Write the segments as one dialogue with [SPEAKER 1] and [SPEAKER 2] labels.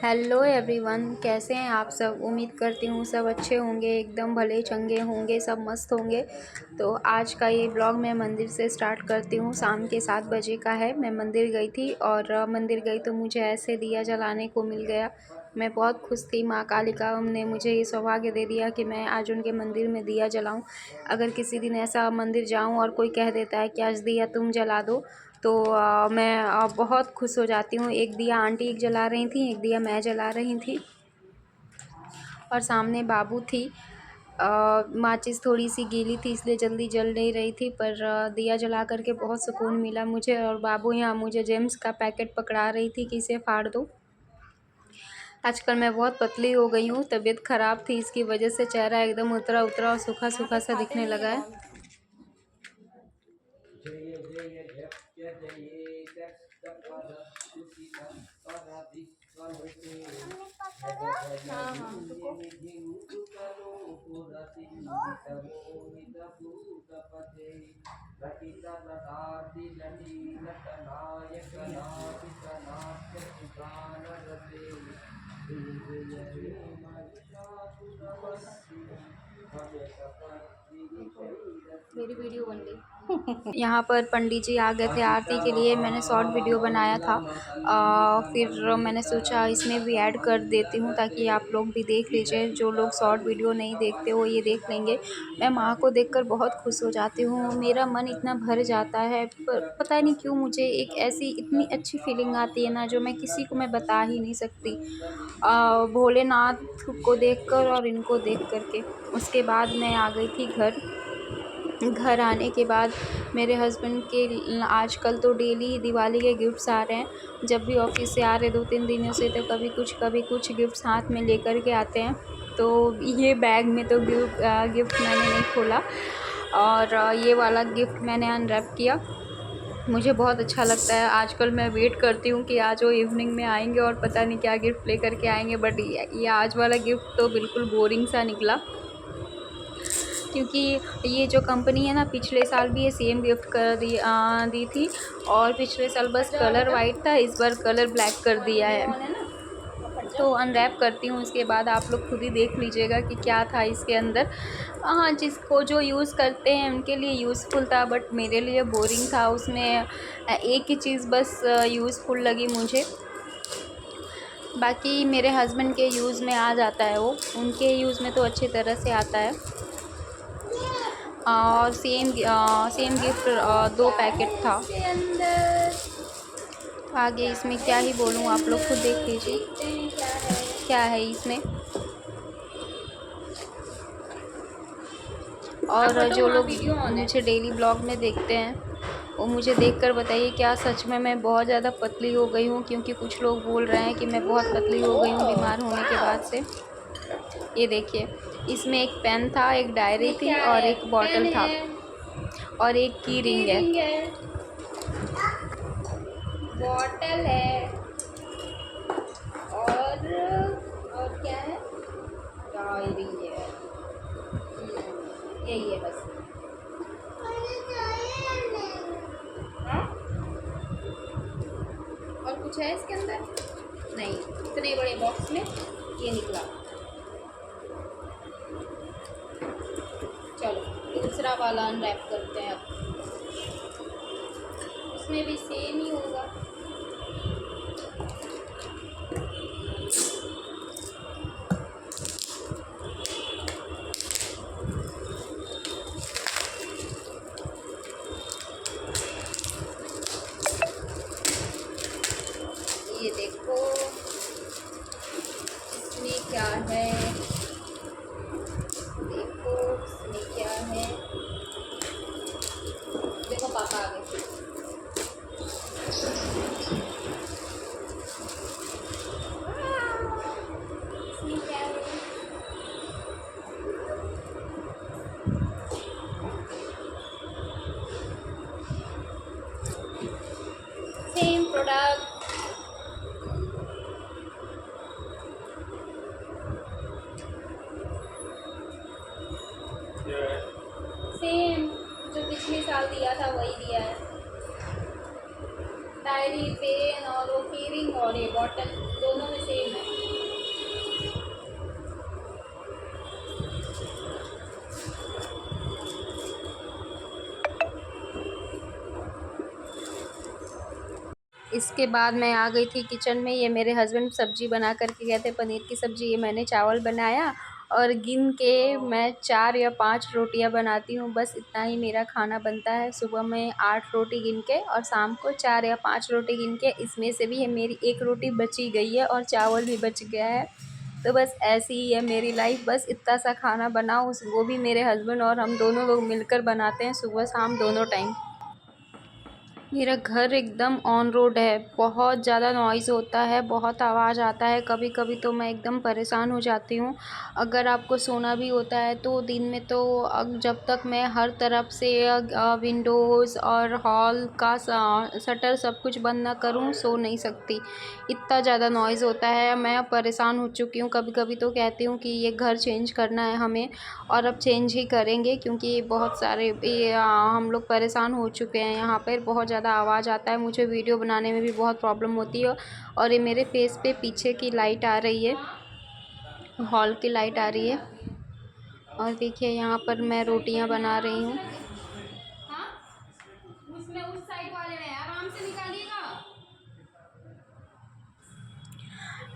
[SPEAKER 1] Hello everyone, कैसे हैं आप सब। उम्मीद करती हूँ सब अच्छे होंगे, एकदम भले चंगे होंगे, सब मस्त होंगे। तो आज का ये ब्लॉग मैं मंदिर से स्टार्ट करती हूँ। शाम के 7 बजे का है। मैं मंदिर गई थी और मंदिर गई तो मुझे ऐसे दिया जलाने को मिल गया। मैं बहुत खुश थी। माँ कालिका ने मुझे ये सौभाग्य दे दिया कि मैं आज उनके मंदिर में दिया जलाऊँ। अगर किसी दिन ऐसा मंदिर जाऊँ और कोई कह देता है कि आज दिया तुम जला दो, तो मैं बहुत खुश हो जाती हूँ। एक दिया आंटी जला रही थी, एक दिया मैं जला रही थी और सामने बाबू थी। माचिस थोड़ी सी गीली थी इसलिए जल्दी जल नहीं रही थी, पर दिया जला करके बहुत सुकून मिला मुझे। और बाबू यहाँ मुझे जेम्स का पैकेट पकड़ा रही थी कि इसे फाड़ दो। आजकल मैं बहुत पतली हो गई हूँ, तबीयत ख़राब थी, इसकी वजह से चेहरा एकदम उतरा उतरा और सूखा सूखा सा दिखने लगा है। मेरी वीडियो बन गई। यहाँ पर पंडित जी आ गए थे आरती के लिए। मैंने शॉर्ट वीडियो बनाया था, फिर मैंने सोचा इसमें भी ऐड कर देती हूँ ताकि आप लोग भी देख लीजिए। जो लोग शॉर्ट वीडियो नहीं देखते वो ये देख लेंगे। मैं माँ को देखकर बहुत खुश हो जाती हूँ, मेरा मन इतना भर जाता है। पता नहीं क्यों मुझे एक ऐसी इतनी अच्छी फीलिंग आती है ना, जो मैं किसी को मैं बता ही नहीं सकती। भोलेनाथ को देखकर और इनको देख करके। उसके बाद मैं आ गई थी घर आने के बाद मेरे हस्बैंड के आजकल तो डेली दिवाली के गिफ्ट्स आ रहे हैं। जब भी ऑफिस से आ रहे 2-3 दिनों से, तो कभी कुछ गिफ्ट्स हाथ में लेकर के आते हैं। तो ये बैग में तो गिफ्ट मैंने नहीं खोला और ये वाला गिफ्ट मैंने अनरैप किया। मुझे बहुत अच्छा लगता है। आजकल मैं वेट करती हूँ कि आज वो इवनिंग में आएंगे और पता नहीं क्या गिफ्ट लेकर के आएंगे। बट ये आज वाला गिफ्ट तो बिल्कुल बोरिंग सा निकला, क्योंकि ये जो कंपनी है ना, पिछले साल भी ये सेम गिफ्ट कर दी थी और पिछले साल बस कलर वाइट था, इस बार कलर ब्लैक कर दिया है। तो अनरैप करती हूँ, इसके बाद आप लोग खुद ही देख लीजिएगा कि क्या था इसके अंदर। हाँ, जिसको जो यूज़ करते हैं उनके लिए यूज़फुल था, बट मेरे लिए बोरिंग था। उसमें एक ही चीज़ बस यूज़फुल लगी मुझे, बाकी मेरे हस्बैंड के यूज़ में आ जाता है, वो उनके यूज़ में तो अच्छी तरह से आता है। और सेम गिफ्ट 2 पैकेट था। आगे इसमें क्या ही बोलूँ, आप लोग खुद देख लीजिए क्या है इसमें। और जो लोग मुझे डेली ब्लॉग में देखते हैं वो मुझे देखकर बताइए, क्या सच में मैं बहुत ज़्यादा पतली हो गई हूँ? क्योंकि कुछ लोग बोल रहे हैं कि मैं बहुत पतली हो गई हूँ बीमार होने के बाद से। ये देखिए, इसमें एक पेन था, एक डायरी थी और एक बॉटल था और एक की रिंग है, बॉटल है और क्या है, डायरी है। यही है बस। हाँ? और कुछ है इसके अंदर? नहीं, इतने बड़े बॉक्स में ये निकला। चलो दूसरा वाला अनरैप करते हैं अब। उसमें भी सेम ही होगा। ये देखो इसमें क्या है, देखो इसमें क्या है। देखो पापा आ गए। इसमें क्या है, सेम प्रोडक्ट। सेम जो पिछले साल दिया था वही दिया है। डायरी, पेन और वो की रिंग और ये बॉटल दोनों में सेम है। इसके बाद मैं आ गई थी किचन में। ये मेरे हस्बैंड सब्ज़ी बना कर के गए थे, पनीर की सब्ज़ी। ये मैंने चावल बनाया और गिन के मैं 4 या 5 रोटियां बनाती हूँ, बस इतना ही मेरा खाना बनता है। सुबह में 8 रोटी गिन के और शाम को 4 या 5 रोटी गिन के। इसमें से भी मेरी 1 रोटी बची गई है और चावल भी बच गया है। तो बस ऐसी ही है मेरी लाइफ। बस इतना सा खाना बनाओ, वो भी मेरे हस्बैंड और हम दोनों लोग मिलकर बनाते हैं, सुबह शाम दोनों टाइम। मेरा घर एकदम ऑन रोड है, बहुत ज़्यादा नॉइज़ होता है, बहुत आवाज़ आता है। कभी कभी तो मैं एकदम परेशान हो जाती हूँ। अगर आपको सोना भी होता है तो दिन में तो जब तक मैं हर तरफ से विंडोज़ और हॉल का शटर सब कुछ बंद ना करूँ, सो नहीं सकती। इतना ज़्यादा नॉइज़ होता है, मैं परेशान हो चुकी हूँ। कभी कभी तो कहती हूँ कि ये घर चेंज करना है हमें, और अब चेंज ही करेंगे, क्योंकि बहुत सारे हम लोग परेशान हो चुके हैं। यहाँ पर बहुत ज़्यादा आवाज़ आता है, मुझे वीडियो बनाने में भी बहुत प्रॉब्लम होती है। और ये मेरे फेस पे पीछे की लाइट आ रही है, हॉल की लाइट आ रही है। और देखिए यहाँ पर मैं रोटियाँ बना रही हूँ। उसमें उस साइड वाले में आराम से निकालिएगा।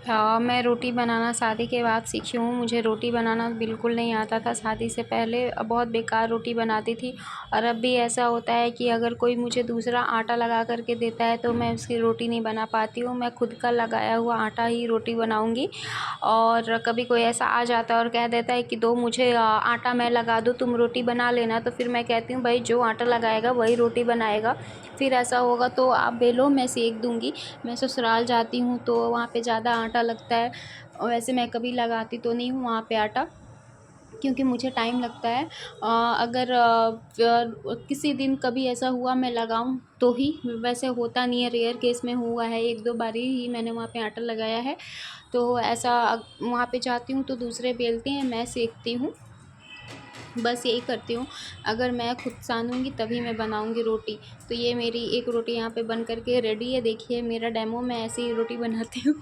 [SPEAKER 1] हाँ, मैं रोटी बनाना शादी के बाद सीखी हूँ। मुझे रोटी बनाना बिल्कुल नहीं आता था शादी से पहले, बहुत बेकार रोटी बनाती थी। और अब भी ऐसा होता है कि अगर कोई मुझे दूसरा आटा लगा करके देता है तो मैं उसकी रोटी नहीं बना पाती हूँ। मैं खुद का लगाया हुआ आटा ही रोटी बनाऊँगी। और कभी कोई ऐसा आ जाता है और कह देता है कि दो मुझे आटा मैं लगा दूँ, तुम रोटी बना लेना, तो फिर मैं कहती हूँ भाई जो आटा लगाएगा वही रोटी बनाएगा। फिर ऐसा होगा तो आप बेलो, मैं सेक दूँगी। मैं ससुराल जाती हूँ तो वहाँ पे ज़्यादा आटा लगता है, और वैसे मैं कभी लगाती तो नहीं हूँ वहाँ पे आटा, क्योंकि मुझे टाइम लगता है। अगर किसी दिन कभी ऐसा हुआ मैं लगाऊं तो ही, वैसे होता नहीं है, रेयर केस में हुआ है, 1-2 बारी ही मैंने वहाँ पे आटा लगाया है। तो ऐसा वहाँ पे जाती हूँ तो दूसरे बेलते हैं, मैं सेकती हूँ, बस यही करती हूँ। अगर मैं खुद सानूँगी तभी मैं बनाऊँगी रोटी। तो ये मेरी एक रोटी यहाँ पे बन कर के रेडी है। देखिए मेरा डेमो, मैं ऐसे ही रोटी बनाती हूँ।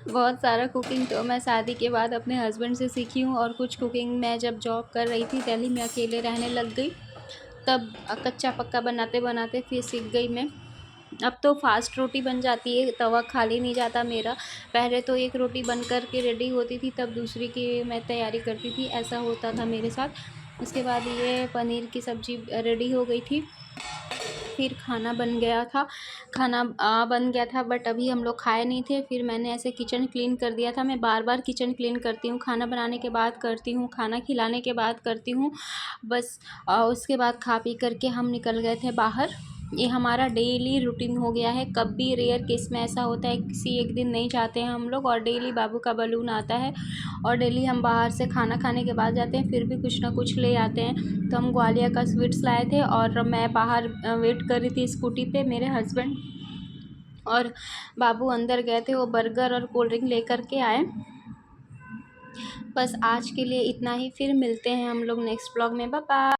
[SPEAKER 1] बहुत सारा कुकिंग तो मैं शादी के बाद अपने हस्बैंड से सीखी हूँ, और कुछ कुकिंग मैं जब जॉब कर रही थी दिल्ली में, अकेले रहने लग गई, तब कच्चा पक्का बनाते बनाते फिर सीख गई मैं। अब तो फास्ट रोटी बन जाती है, तवा खाली नहीं जाता मेरा। पहले तो एक रोटी बन कर के रेडी होती थी, तब दूसरी की मैं तैयारी करती थी, ऐसा होता था मेरे साथ। उसके बाद ये पनीर की सब्ज़ी रेडी हो गई थी, फिर खाना बन गया था। खाना बन गया था, बट अभी हम लोग खाए नहीं थे। फिर मैंने ऐसे किचन क्लीन कर दिया था। मैं बार बार किचन क्लीन करती हूँ, खाना बनाने के बाद करती हूँ, खाना खिलाने के बाद करती हूँ, बस। उसके बाद खा पी करके हम निकल गए थे बाहर। ये हमारा डेली रूटीन हो गया है। कभी रेयर केस में ऐसा होता है किसी एक दिन नहीं जाते हैं हम लोग, और डेली बाबू का बलून आता है, और डेली हम बाहर से खाना खाने के बाद जाते हैं, फिर भी कुछ ना कुछ ले आते हैं। तो हम ग्वालियर का स्वीट्स लाए थे, और मैं बाहर वेट कर रही थी स्कूटी पे। मेरे हस्बैंड और बाबू अंदर गए थे, वो बर्गर और कोल्ड ड्रिंक लेकर के आए। बस आज के लिए इतना ही, फिर मिलते हैं हम लोग नेक्स्ट ब्लॉग में। Bye bye.